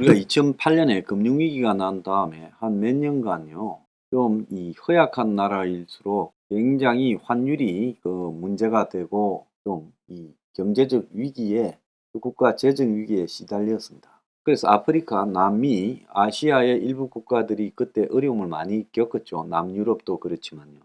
우리가 2008년에 금융위기가 난 다음에 한 몇 년간요, 좀 이 허약한 나라일수록 굉장히 환율이 문제가 되고 좀 이 경제적 위기에 그 국가 재정 위기에 시달렸습니다. 그래서 아프리카, 남미, 아시아의 일부 국가들이 그때 어려움을 많이 겪었죠. 남유럽도 그렇지만요.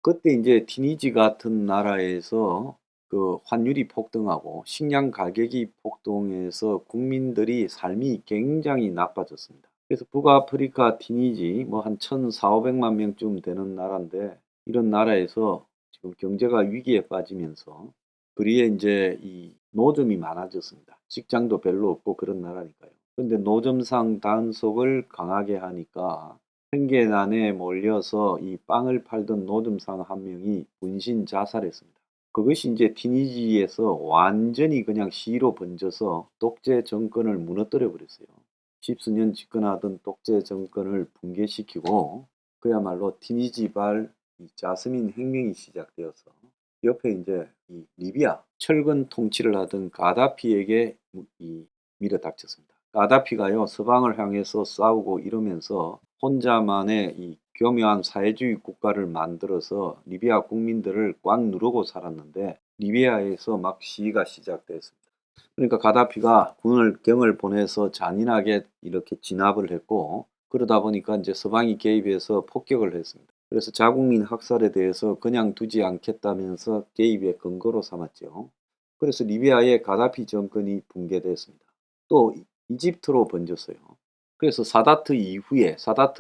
그때 이제 티니지 같은 나라에서 환율이 폭등하고 식량 가격이 폭등해서 국민들이 삶이 굉장히 나빠졌습니다. 그래서 북아프리카 티니지 뭐 한 1,400~500만 명쯤 되는 나라인데 이런 나라에서 지금 경제가 위기에 빠지면서 그리에 이제 이 노점이 많아졌습니다. 직장도 별로 없고 그런 나라니까요. 근데 노점상 단속을 강하게 하니까 생계난에 몰려서 이 빵을 팔던 노점상 한 명이 분신 자살했습니다. 그것이 이제 티니지에서 완전히 그냥 시위로 번져서 독재 정권을 무너뜨려 버렸어요. 십수년 집권하던 독재 정권을 붕괴시키고 그야말로 티니지발 이 자스민 혁명이 시작되어서 옆에 이제 이 리비아 철근 통치를 하던 가다피에게 밀어닥쳤습니다. 가다피가요 서방을 향해서 싸우고 이러면서 혼자만의 이 교묘한 사회주의 국가를 만들어서 리비아 국민들을 꽉 누르고 살았는데 리비아에서 막 시위가 시작됐습니다. 그러니까 가다피가 경을 보내서 잔인하게 이렇게 진압을 했고 그러다 보니까 이제 서방이 개입해서 폭격을 했습니다. 그래서 자국민 학살에 대해서 그냥 두지 않겠다면서 개입의 근거로 삼았죠. 그래서 리비아의 가다피 정권이 붕괴됐습니다. 또 이집트로 번졌어요. 그래서 사다트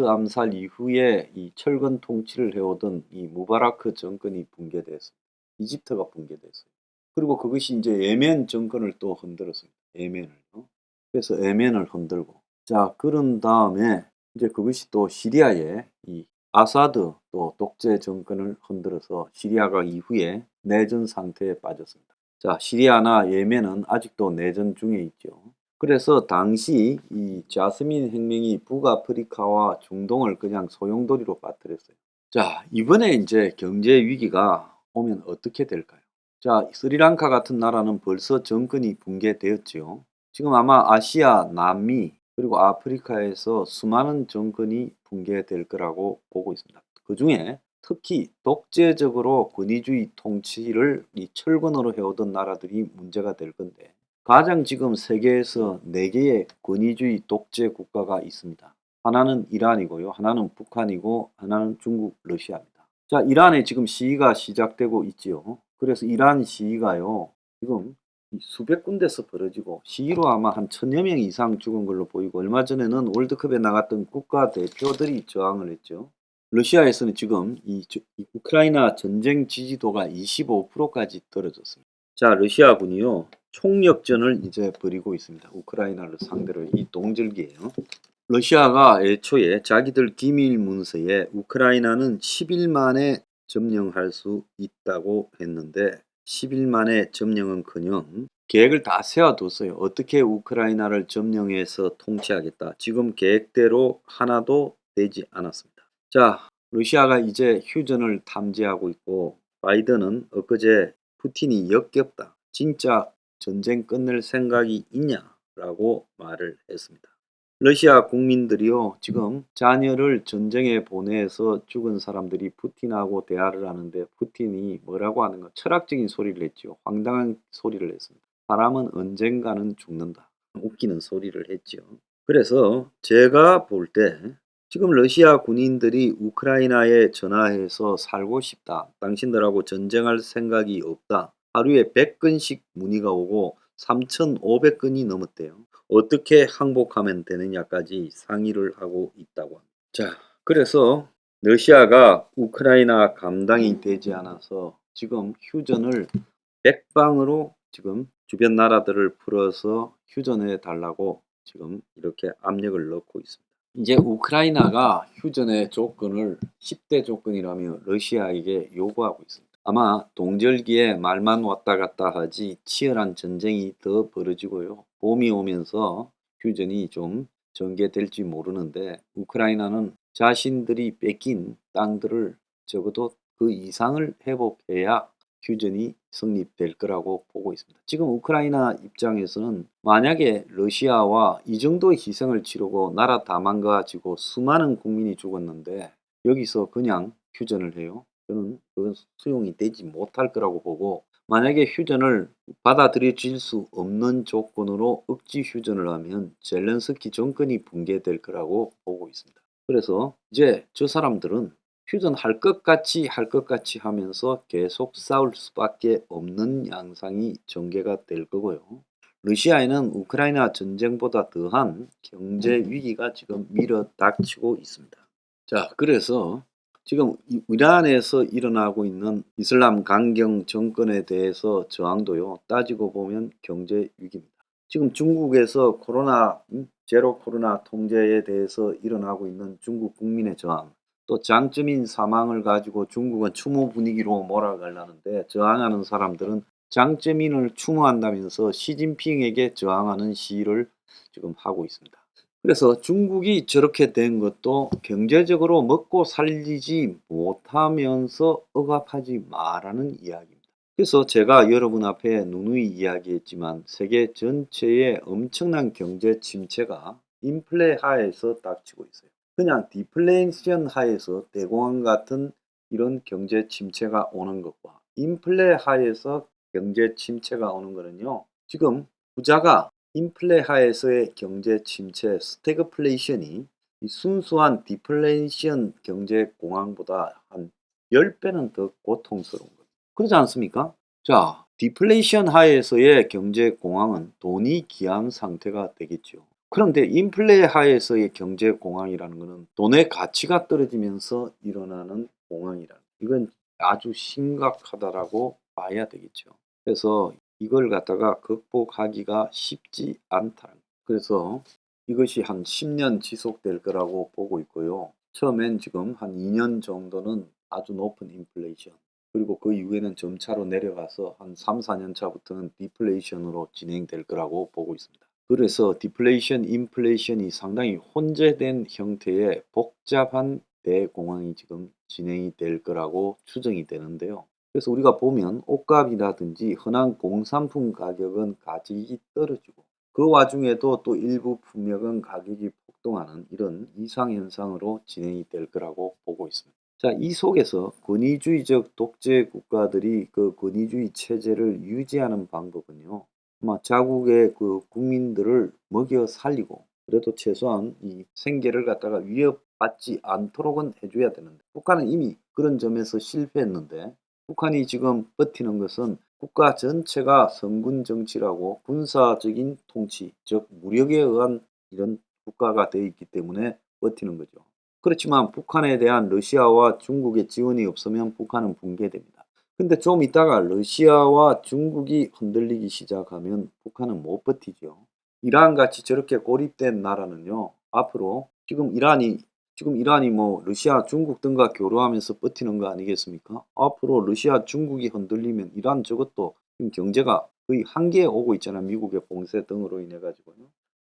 암살 이후에 이 철근 통치를 해오던 이 무바라크 정권이 붕괴됐습니다. 이집트가 붕괴됐어요. 그리고 그것이 이제 예멘 정권을 또 흔들었습니다. 예멘을요. 그래서 예멘을 흔들고 자 그런 다음에 이제 그것이 또 시리아의 이 아사드 또 독재 정권을 흔들어서 시리아가 이후에 내전 상태에 빠졌습니다. 자 시리아나 예멘은 아직도 내전 중에 있죠. 그래서 당시 이 자스민 혁명이 북아프리카와 중동을 그냥 소용돌이로 빠뜨렸어요. 자 이번에 이제 경제 위기가 오면 어떻게 될까요? 자 스리랑카 같은 나라는 벌써 정권이 붕괴되었지요. 지금 아마 아시아, 남미 그리고 아프리카에서 수많은 정권이 붕괴될 거라고 보고 있습니다. 그중에 특히 독재적으로 권위주의 통치를 이 철권으로 해오던 나라들이 문제가 될 건데 가장 지금 세계에서 4개의 권위주의 독재 국가가 있습니다. 하나는 이란이고요. 하나는 북한이고 하나는 중국, 러시아입니다. 자 이란에 지금 시위가 시작되고 있지요. 그래서 이란 시위가요. 지금 수백 군데서 벌어지고 시위로 아마 한 1,000여 명 이상 죽은 걸로 보이고 얼마 전에는 월드컵에 나갔던 국가대표들이 저항을 했죠. 러시아에서는 지금 이 우크라이나 전쟁 지지도가 25%까지 떨어졌습니다. 자 러시아군이요. 총력전을 이제 벌이고 있습니다. 우크라이나를 상대로 이 동절기예요. 러시아가 애초에 자기들 기밀 문서에 우크라이나는 10일 만에 점령할 수 있다고 했는데 10일 만에 점령은커녕 계획을 다 세워뒀어요. 어떻게 우크라이나를 점령해서 통치하겠다. 지금 계획대로 하나도 되지 않았습니다. 자, 러시아가 이제 휴전을 탐지하고 있고 바이든은 엊그제 푸틴이 역겹다. 진짜 전쟁 끝낼 생각이 있냐라고 말을 했습니다. 러시아 국민들이요, 지금 자녀를 전쟁에 보내서 죽은 사람들이 푸틴하고 대화를 하는데 푸틴이 뭐라고 하는가? 철학적인 소리를 했죠. 황당한 소리를 했습니다. 사람은 언젠가는 죽는다. 웃기는 소리를 했죠. 그래서 제가 볼 때 지금 러시아 군인들이 우크라이나에 전화해서 살고 싶다. 당신들하고 전쟁할 생각이 없다. 하루에 100건씩 문의가 오고 3,500건이 넘었대요. 어떻게 항복하면 되느냐까지 상의를 하고 있다고 합니다. 자, 그래서 러시아가 우크라이나 감당이 되지 않아서 지금 휴전을 백방으로 지금 주변 나라들을 풀어서 휴전해 달라고 지금 이렇게 압력을 넣고 있습니다. 이제 우크라이나가 휴전의 조건을 10대 조건이라며 러시아에게 요구하고 있습니다. 아마 동절기에 말만 왔다 갔다 하지 치열한 전쟁이 더 벌어지고요. 봄이 오면서 휴전이 좀 전개될지 모르는데 우크라이나는 자신들이 뺏긴 땅들을 적어도 그 이상을 회복해야 휴전이 성립될 거라고 보고 있습니다. 지금 우크라이나 입장에서는 만약에 러시아와 이 정도의 희생을 치르고 나라 다 망가지고 수많은 국민이 죽었는데 여기서 그냥 휴전을 해요. 저는 그건 수용이 되지 못할 거라고 보고, 만약에 휴전을 받아들여질 수 없는 조건으로 억지 휴전을 하면 젤렌스키 정권이 붕괴될 거라고 보고 있습니다. 그래서 이제 저 사람들은 휴전할 것 같이 할 것 같이 하면서 계속 싸울 수밖에 없는 양상이 전개가 될 거고요. 러시아에는 우크라이나 전쟁보다 더한 경제 위기가 지금 밀어닥치고 있습니다. 자, 그래서 지금 이란에서 일어나고 있는 이슬람 강경 정권에 대해서 저항도요, 따지고 보면 경제 위기입니다. 지금 중국에서 제로 코로나 통제에 대해서 일어나고 있는 중국 국민의 저항, 또 장쩌민 사망을 가지고 중국은 추모 분위기로 몰아가려는데 저항하는 사람들은 장쩌민을 추모한다면서 시진핑에게 저항하는 시위를 지금 하고 있습니다. 그래서 중국이 저렇게 된 것도 경제적으로 먹고 살리지 못하면서 억압하지 마라는 이야기입니다. 그래서 제가 여러분 앞에 누누이 이야기했지만 세계 전체의 엄청난 경제 침체가 인플레 하에서 닥치고 있어요. 그냥 디플레이션 하에서 대공황 같은 이런 경제 침체가 오는 것과 인플레 하에서 경제 침체가 오는 거는요, 지금 부자가 인플레 하에서의 경제 침체 스태그플레이션이 이 순수한 디플레이션 경제 공황보다 한 10배는 더 고통스러운 거예요. 그렇지 않습니까? 자, 디플레이션 하에서의 경제 공황은 돈이 귀한 상태가 되겠죠. 그런데 인플레 하에서의 경제 공황이라는 것은 돈의 가치가 떨어지면서 일어나는 공황이라, 이건 아주 심각하다라고 봐야 되겠죠. 그래서 이걸 갖다가 극복하기가 쉽지 않다. 그래서 이것이 한 10년 지속될 거라고 보고 있고요. 처음엔 지금 한 2년 정도는 아주 높은 인플레이션, 그리고 그 이후에는 점차로 내려가서 한 3, 4년 차부터는 디플레이션으로 진행될 거라고 보고 있습니다. 그래서 디플레이션, 인플레이션이 상당히 혼재된 형태의 복잡한 대공황이 지금 진행이 될 거라고 추정이 되는데요. 그래서 우리가 보면 옷값이라든지 흔한 공산품 가격은 가격이 떨어지고 그 와중에도 또 일부 품목은 가격이 폭등하는 이런 이상현상으로 진행이 될 거라고 보고 있습니다. 자, 이 속에서 권위주의적 독재 국가들이 그 권위주의 체제를 유지하는 방법은요, 아마 자국의 그 국민들을 먹여 살리고 그래도 최소한 이 생계를 갖다가 위협받지 않도록은 해줘야 되는데, 북한은 이미 그런 점에서 실패했는데, 북한이 지금 버티는 것은 국가 전체가 성군 정치라고 군사적인 통치, 즉 무력에 의한 이런 국가가 되어 있기 때문에 버티는 거죠. 그렇지만 북한에 대한 러시아와 중국의 지원이 없으면 북한은 붕괴됩니다. 근데 좀 있다가 러시아와 중국이 흔들리기 시작하면 북한은 못 버티죠. 이란 같이 저렇게 고립된 나라는요, 앞으로 지금 이란이 뭐 러시아, 중국 등과 교류하면서 버티는 거 아니겠습니까? 앞으로 러시아, 중국이 흔들리면 이란 저것도 지금 경제가 거의 한계에 오고 있잖아요. 미국의 봉쇄 등으로 인해 가지고요.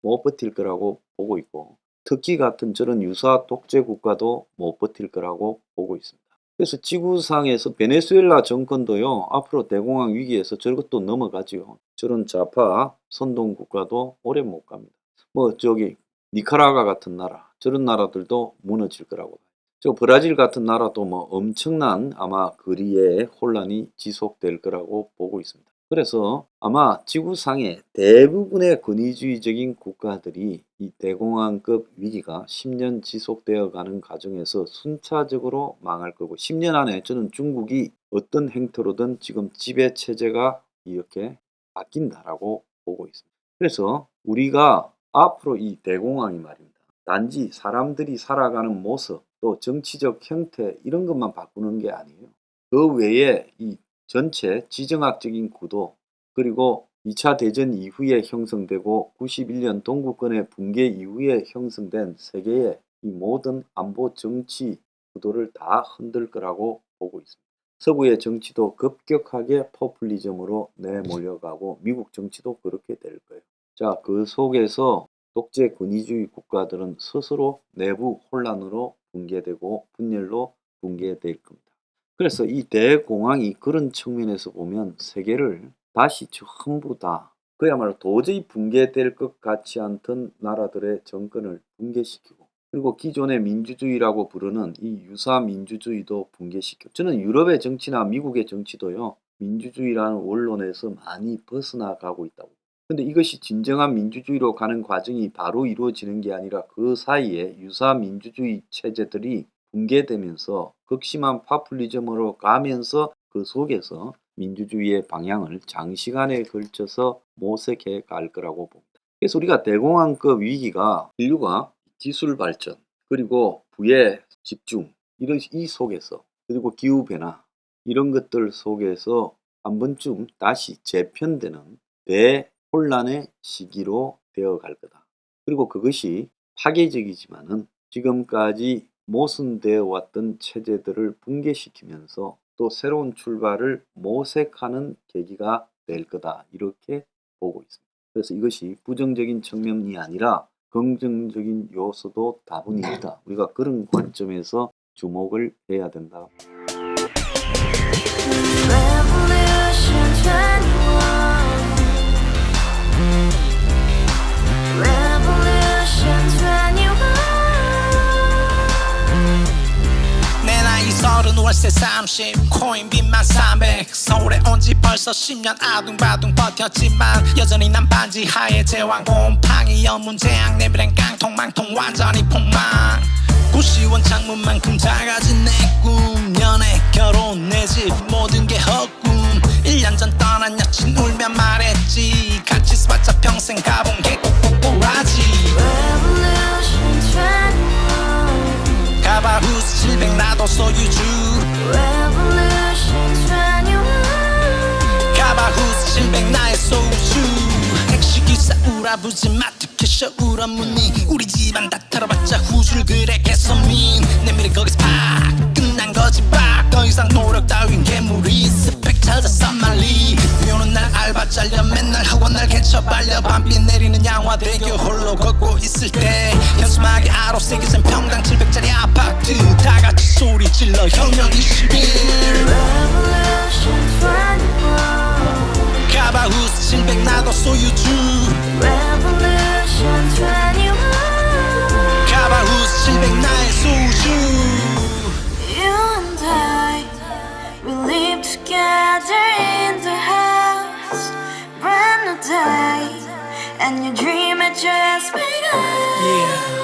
못 버틸 거라고 보고 있고, 터키 같은 저런 유사 독재 국가도 못 버틸 거라고 보고 있습니다. 그래서 지구상에서 베네수엘라 정권도요, 앞으로 대공황 위기에서 저것도 넘어가지요. 저런 좌파 선동 국가도 오래 못 갑니다. 뭐 저기 니카라과 같은 나라, 저런 나라들도 무너질 거라고. 저 브라질 같은 나라도 뭐 엄청난 아마 거리의 혼란이 지속될 거라고 보고 있습니다. 그래서 아마 지구상의 대부분의 권위주의적인 국가들이 이 대공황급 위기가 10년 지속되어 가는 과정에서 순차적으로 망할 거고, 10년 안에 저는 중국이 어떤 행태로든 지금 지배 체제가 이렇게 바뀐다라고 보고 있습니다. 그래서 우리가 앞으로 이 대공황이 말입니다, 단지 사람들이 살아가는 모습, 또 정치적 형태 이런 것만 바꾸는 게 아니에요. 그 외에 이 전체 지정학적인 구도, 그리고 2차 대전 이후에 형성되고 91년 동구권의 붕괴 이후에 형성된 세계의 이 모든 안보 정치 구도를 다 흔들 거라고 보고 있습니다. 서구의 정치도 급격하게 포퓰리즘으로 내몰려가고 미국 정치도 그렇게 될 거예요. 자, 그 속에서 독재 권위주의 국가들은 스스로 내부 혼란으로 붕괴되고 분열로 붕괴될 겁니다. 그래서 이 대공황이 그런 측면에서 보면 세계를 다시 전부 다 그야말로 도저히 붕괴될 것 같지 않던 나라들의 정권을 붕괴시키고, 그리고 기존의 민주주의라고 부르는 이 유사 민주주의도 붕괴시켜, 저는 유럽의 정치나 미국의 정치도요, 민주주의라는 원론에서 많이 벗어나 가고 있다고. 근데 이것이 진정한 민주주의로 가는 과정이 바로 이루어지는 게 아니라 그 사이에 유사 민주주의 체제들이 붕괴되면서 극심한 파퓰리즘으로 가면서 그 속에서 민주주의의 방향을 장시간에 걸쳐서 모색해 갈 거라고 봅니다. 그래서 우리가 대공황급 위기가 인류가 기술 발전, 그리고 부의 집중, 이런 이 속에서, 그리고 기후 변화, 이런 것들 속에서 한 번쯤 다시 재편되는 대혼란의 시기로 되어 갈 거다. 그리고 그것이 파괴적이지만은 지금까지 모순되어 왔던 체제들을 붕괴시키면서 또 새로운 출발을 모색하는 계기가 될 거다, 이렇게 보고 있습니다. 그래서 이것이 부정적인 측면이 아니라 긍정적인 요소도 다분히 있다. 우리가 그런 관점에서 주목을 해야 된다. Revolution 21. Revolution 21. 내 나이 30 월세 30 코인 빚만 300 서울에 온 지 벌써 10년 아둥바둥 버텼지만 여전히 난 반지 하에 제왕 곰팡이 연문제약 내비랭 깡통망통 완전히 폭망 90원 창문만큼 작아진 내 꿈 연애 결혼 내 집 모든 게 헛꿈 1년 전 떠난 여친 울며 말했지 같이 살자 평생 가본 게 꼭꼭꼭라지 Revolution 21. 가바후스 700 나도 소유주 Revolution 21. 가바후스 700 나의 소주 택시기사 우라부지 마트캐셔 울어무니 우리 집안 다 털어봤자 후줄 그래 개선민 내 미래 거기서 팍 끝난 거지 팍더 이상 노력 따윈 괴물이 스펙 찾아서 말리 비오는 날 알바 잘려 맨날 학원 날 개쳐 발려 밤비 내리는 양화대교 홀로 걷고 있을 때 현수막에 아로 새겨진 평당 700짜리 아파트 다같이 소리 질러 혁명 21 Revolution 21. 가바후스 700 나도 소유주 Revolution 21. 가바후스 700 나의 소주 You and I, we live together in the house. Brand new day, and your dream had just begun. Yeah